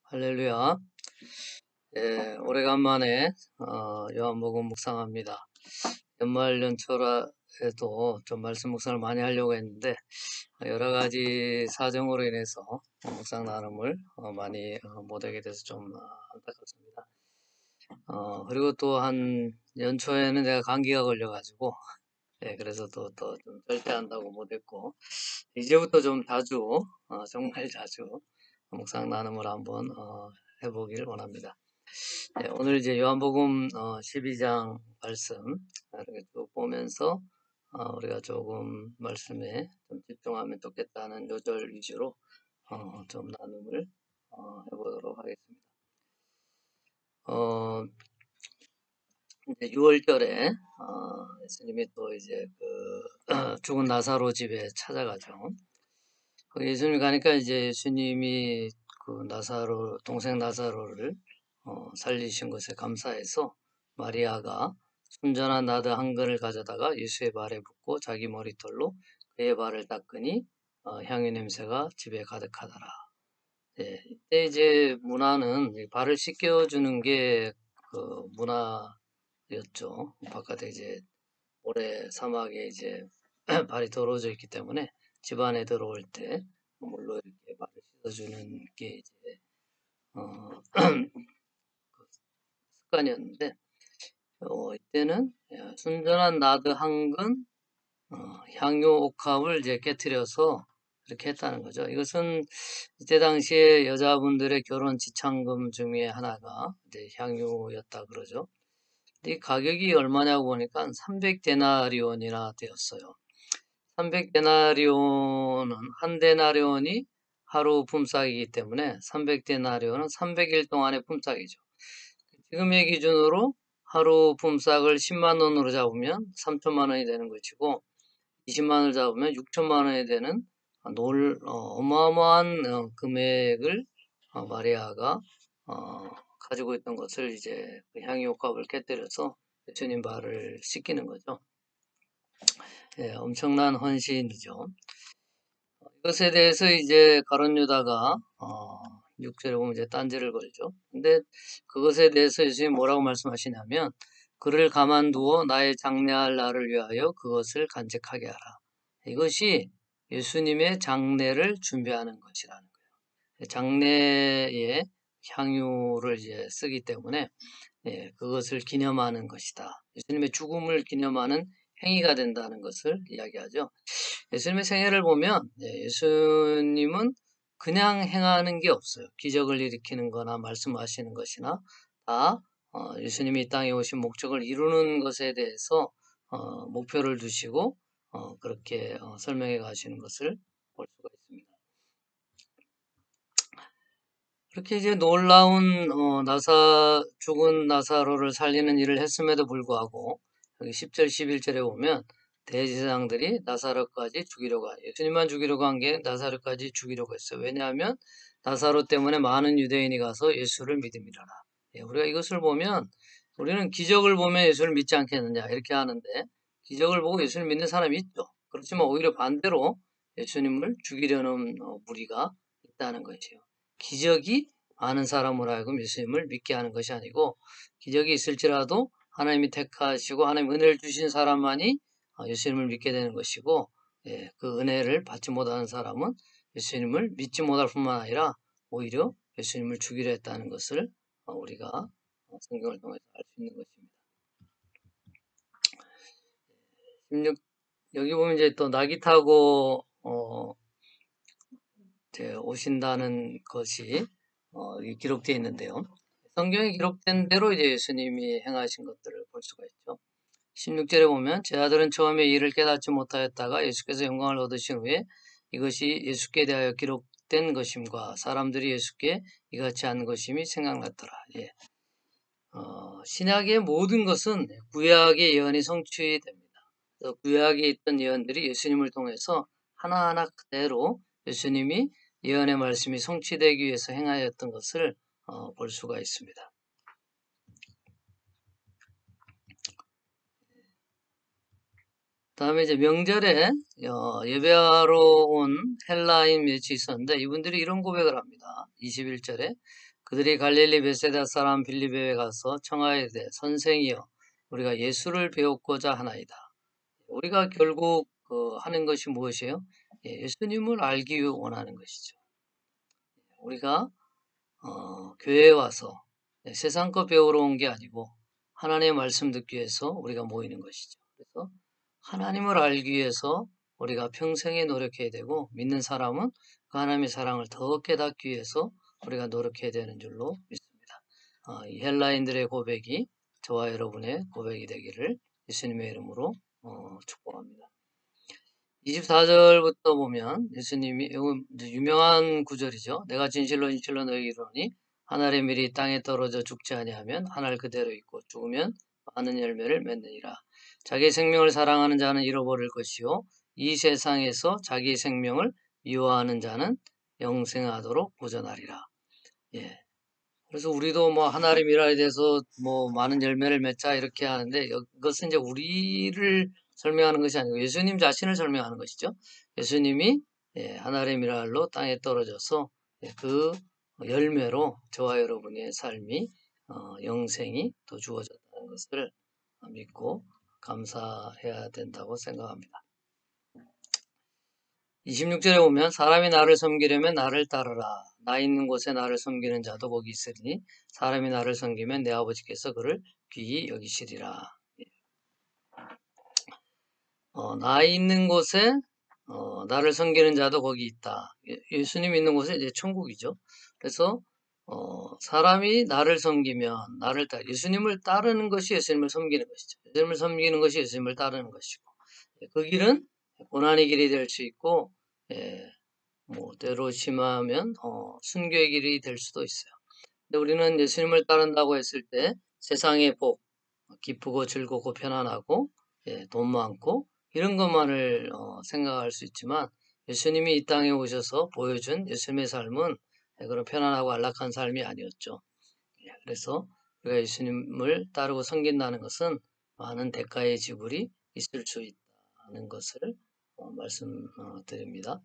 할렐루야. 예, 오래간만에 요한복음 묵상합니다. 연말 연초라에도 좀 말씀 묵상을 많이 하려고 했는데 여러 가지 사정으로 인해서 묵상 나눔을 많이 못하게 돼서 좀 안타깝습니다. 그리고 또 한 연초에는 내가 감기가 걸려가지고 그래서 또 좀 절제한다고 못했고 이제부터 좀 자주 정말 자주 묵상 나눔을 한번 해보길 원합니다. 오늘 이제 요한복음 12장 말씀 이렇게 쭉 보면서 우리가 조금 말씀에 좀 집중하면 좋겠다는 요절 위주로 좀 나눔을 해보도록 하겠습니다. 이제 6월절에 예수님이 또 이제 그 죽은 나사로 집에 찾아가죠. 예수님이 가니까 이제 예수님이 그 나사로 동생 나사로를 살리신 것에 감사해서 마리아가 순전한 나드 한 근을 가져다가 예수의 발에 붓고 자기 머리털로 그의 발을 닦으니 향유 냄새가 집에 가득하더라. 예, 이때 이제 문화는 발을 씻겨주는 게 그 문화였죠. 바깥에 이제 모래 사막에 이제 발이 더러워져 있기 때문에 집 안에 들어올 때 물로 이렇게 발을 씻어주는 게 이제 습관이었는데 이때는 순전한 나드 한 근 향유 옥합을 이제 깨뜨려서 이렇게 했다는 거죠. 이것은 이때 당시에 여자분들의 결혼 지참금 중에 하나가 이제 향유였다 그러죠. 이 가격이 얼마냐고 보니까 300데나리온이나 되었어요. 300데나리온은 한 데나리온이 하루 품삯이기 때문에 300데나리온은 300일 동안의 품삯이죠. 지금의 기준으로 하루 품삯을 10만 원으로 잡으면 3천만 원이 되는 것이고 20만 원을 잡으면 6천만 원이 되는 어마어마한 금액을 마리아가 가지고 있던 것을 이제 그 향유옥합을 깨뜨려서 예수님 발을 씻기는 거죠. 예, 엄청난 헌신이죠. 이것에 대해서 이제 가룟 유다가 6절에 보면 이제 딴지를 걸죠. 근데 그것에 대해서 예수님이 뭐라고 말씀하시냐면 그를 가만두어 나의 장례할 날을 위하여 그것을 간직하게 하라. 이것이 예수님의 장례를 준비하는 것이라는 거예요. 장례에 향유를 이제 쓰기 때문에 그것을 기념하는 것이다. 예수님의 죽음을 기념하는 행위가 된다는 것을 이야기하죠. 예수님의 생애를 보면 예수님은 그냥 행하는 게 없어요. 기적을 일으키는 거나 말씀하시는 것이나 다 예수님이 이 땅에 오신 목적을 이루는 것에 대해서 목표를 두시고 그렇게 설명해 가시는 것을 볼 수가 있습니다. 그렇게 이제 놀라운 죽은 나사로를 살리는 일을 했음에도 불구하고 여기 10절 11절에 보면 대제사장들이 나사로까지 죽이려고 예수님만 죽이려고 한 게 나사로까지 죽이려고 했어요. 왜냐하면 나사로 때문에 많은 유대인이 가서 예수를 믿음이라라. 우리가 이것을 보면 우리는 기적을 보면 예수를 믿지 않겠느냐 이렇게 하는데 기적을 보고 예수를 믿는 사람이 있죠. 그렇지만 오히려 반대로 예수님을 죽이려는 무리가 있다는 것이에요. 기적이 많은 사람으로 하여금 예수님을 믿게 하는 것이 아니고 기적이 있을지라도 하나님이 택하시고 하나님 은혜를 주신 사람만이 예수님을 믿게 되는 것이고 그 은혜를 받지 못하는 사람은 예수님을 믿지 못할 뿐만 아니라 오히려 예수님을 죽이려 했다는 것을 우리가 성경을 통해서 알 수 있는 것입니다. 16, 여기 보면 이제 또 낙이 타고 오신다는 것이 기록되어 있는데요. 성경에 기록된 대로 이제 예수님이 행하신 것들을 볼 수가 있죠. 16절에 보면 제 아들은 처음에 이를 깨닫지 못하였다가 예수께서 영광을 얻으신 후에 이것이 예수께 대하여 기록된 것임과 사람들이 예수께 이같이 한 것임이 생각났더라. 신약의 모든 것은 구약의 예언이 성취됩니다. 구약에 있던 예언들이 예수님을 통해서 하나하나 그대로 예수님이 예언의 말씀이 성취되기 위해서 행하였던 것을 볼 수가 있습니다. 다음에 이제 명절에 예배하러 온 헬라인 몇이 있었는데 이분들이 이런 고백을 합니다. 21절에 그들이 갈릴리 베세다 사람 빌립에 가서 청하여되 선생이여 우리가 예수를 배우고자 하나이다. 우리가 결국 하는 것이 무엇이에요? 예수님을 알기 위해 원하는 것이죠. 우리가 교회에 와서 세상 거 배우러 온 게 아니고 하나님의 말씀 듣기 위해서 우리가 모이는 것이죠. 그래서 하나님을 알기 위해서 우리가 평생에 노력해야 되고 믿는 사람은 그 하나님의 사랑을 더 깨닫기 위해서 우리가 노력해야 되는 줄로 믿습니다. 이 헬라인들의 고백이 저와 여러분의 고백이 되기를 예수님의 이름으로 축복합니다. 24절부터 보면 예수님이 유명한 구절이죠. 내가 진실로 진실로 너희에게 이르노니 한 알의 밀이 땅에 떨어져 죽지 아니하면 한 알 그대로 있고 죽으면 많은 열매를 맺느니라. 자기 생명을 사랑하는 자는 잃어버릴 것이요 이 세상에서 자기 생명을 미워하는 자는 영생하도록 보전하리라. 예. 그래서 우리도 뭐 하나님 일하에 대해서 뭐 많은 열매를 맺자 이렇게 하는데 이것은 이제 우리를 설명하는 것이 아니고 예수님 자신을 설명하는 것이죠. 예수님이 하나님 일할로 땅에 떨어져서 그 열매로 저와 여러분의 삶이 영생이 또 주어졌다는 것을 믿고 감사해야 된다고 생각합니다. 26절에 보면 사람이 나를 섬기려면 나를 따르라. 나 있는 곳에 나를 섬기는 자도 거기 있으리니 사람이 나를 섬기면 내 아버지께서 그를 귀히 여기시리라. 나 있는 곳에 나를 섬기는 자도 거기 있다. 예수님 있는 곳에 이제 천국이죠. 그래서 사람이 나를 섬기면 나를 예수님을 따르는 것이 예수님을 섬기는 것이죠. 예수님을 섬기는 것이 예수님을 따르는 것이고 그 길은 고난의 길이 될 수 있고 뭐 때로 심하면 순교의 길이 될 수도 있어요. 근데 우리는 예수님을 따른다고 했을 때 세상의 복, 기쁘고 즐겁고 편안하고 돈 많고 이런 것만을 생각할 수 있지만 예수님이 이 땅에 오셔서 보여준 예수님의 삶은 그런 편안하고 안락한 삶이 아니었죠. 그래서 우리가 예수님을 따르고 섬긴다는 것은 많은 대가의 지불이 있을 수 있다는 것을 말씀드립니다.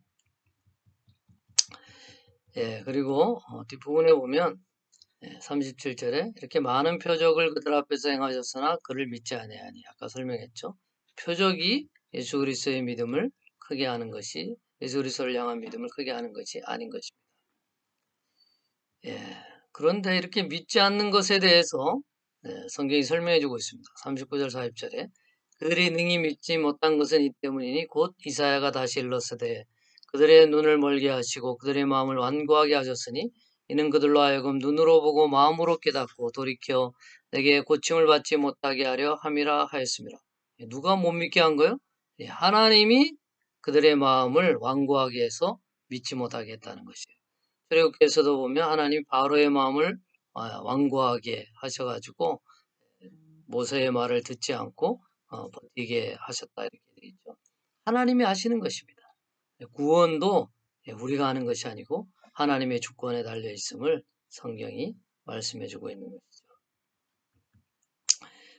그리고 뒷부분에 보면 37절에 이렇게 많은 표적을 그들 앞에서 행하셨으나 그를 믿지 아니하니 아까 설명했죠. 표적이 예수 그리스도의 믿음을 크게 하는 것이 예수 그리스도를 향한 믿음을 크게 하는 것이 아닌 것입니다. 그런데 이렇게 믿지 않는 것에 대해서 성경이 설명해 주고 있습니다. 39절 40절에 그들이 능히 믿지 못한 것은 이 때문이니 곧 이사야가 다시 일렀으되 그들의 눈을 멀게 하시고 그들의 마음을 완고하게 하셨으니 이는 그들로 하여금 눈으로 보고 마음으로 깨닫고 돌이켜 내게 고침을 받지 못하게 하려 함이라 하였습니다. 누가 못 믿게 한 거요? 하나님이 그들의 마음을 완고하게 해서 믿지 못하게 했다는 것이에요. 출애굽기에서도 보면 하나님 바로의 마음을 완고하게 하셔가지고 모세의 말을 듣지 않고 버티게 하셨다 이렇게 되어 있죠. 하나님이 하시는 것입니다. 구원도 우리가 하는 것이 아니고 하나님의 주권에 달려 있음을 성경이 말씀해 주고 있는 것이죠.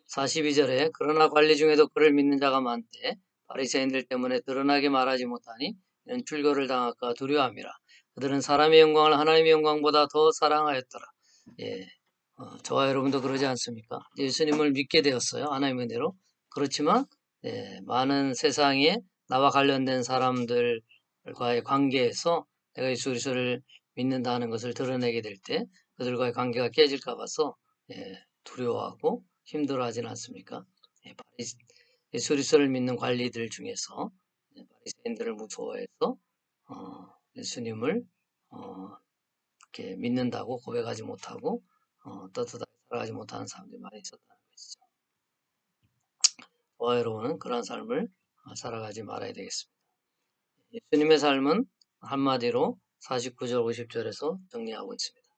42절에 그러나 관리 중에도 그를 믿는 자가 많되 바리새인들 때문에 드러나게 말하지 못하니 이는 출교를 당할까 두려워함이라. 그들은 사람의 영광을 하나님의 영광보다 더 사랑하였더라. 저와 여러분도 그러지 않습니까? 예수님을 믿게 되었어요. 하나님의 은혜로. 그렇지만 많은 세상에 나와 관련된 사람들과의 관계에서 내가 예수 그리스도를 믿는다는 것을 드러내게 될 때 그들과의 관계가 깨질까 봐서 두려워하고 힘들어하지는 않습니까? 예수 그리스도를 믿는 관리들 중에서 바리새인들을 무서워해서 예수님을 이렇게 믿는다고 고백하지 못하고 떳떳하게 살아가지 못하는 사람들이 많이 있었다는 것이죠. 저와 여러분은 그러한 삶을 살아가지 말아야 되겠습니다. 예수님의 삶은 한마디로 49절 50절에서 정리하고 있습니다.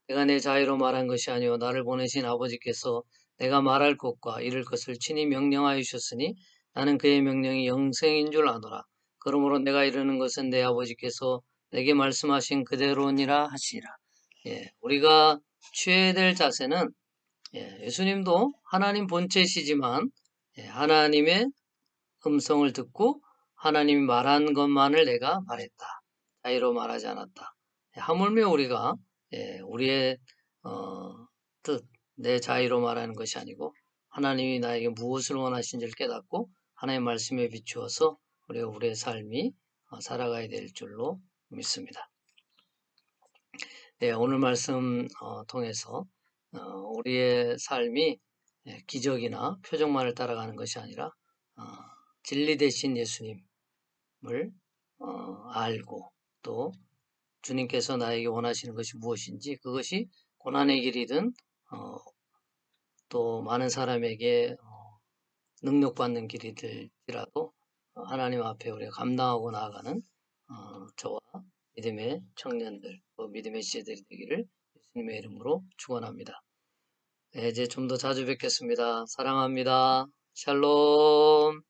내가 내 자유로 말한 것이 아니오 나를 보내신 아버지께서 내가 말할 것과 이룰 것을 친히 명령하여 주셨으니 나는 그의 명령이 영생인 줄 아노라. 그러므로 내가 이르는 것은 내 아버지께서 내게 말씀하신 그대로니라 하시리라. 우리가 취해야 될 자세는 예수님도 하나님 본체시지만 하나님의 음성을 듣고 하나님이 말한 것만을 내가 말했다. 자유로 말하지 않았다. 하물며 우리가 우리의 뜻, 내 자의로 말하는 것이 아니고 하나님이 나에게 무엇을 원하신지를 깨닫고 하나님의 말씀에 비추어서 우리가 우리의 삶이 살아가야 될 줄로 믿습니다. 네, 오늘 말씀 통해서 우리의 삶이 기적이나 표적만을 따라가는 것이 아니라 진리 되신 예수님을 알고 또 주님께서 나에게 원하시는 것이 무엇인지 그것이 고난의 길이든 또 많은 사람에게 능력받는 길이들이라도 하나님 앞에 우리가 감당하고 나아가는 저와 믿음의 청년들, 또 믿음의 시대들이 되기를 예수님의 이름으로 축원합니다. 네, 이제 좀 더 자주 뵙겠습니다. 사랑합니다. 샬롬.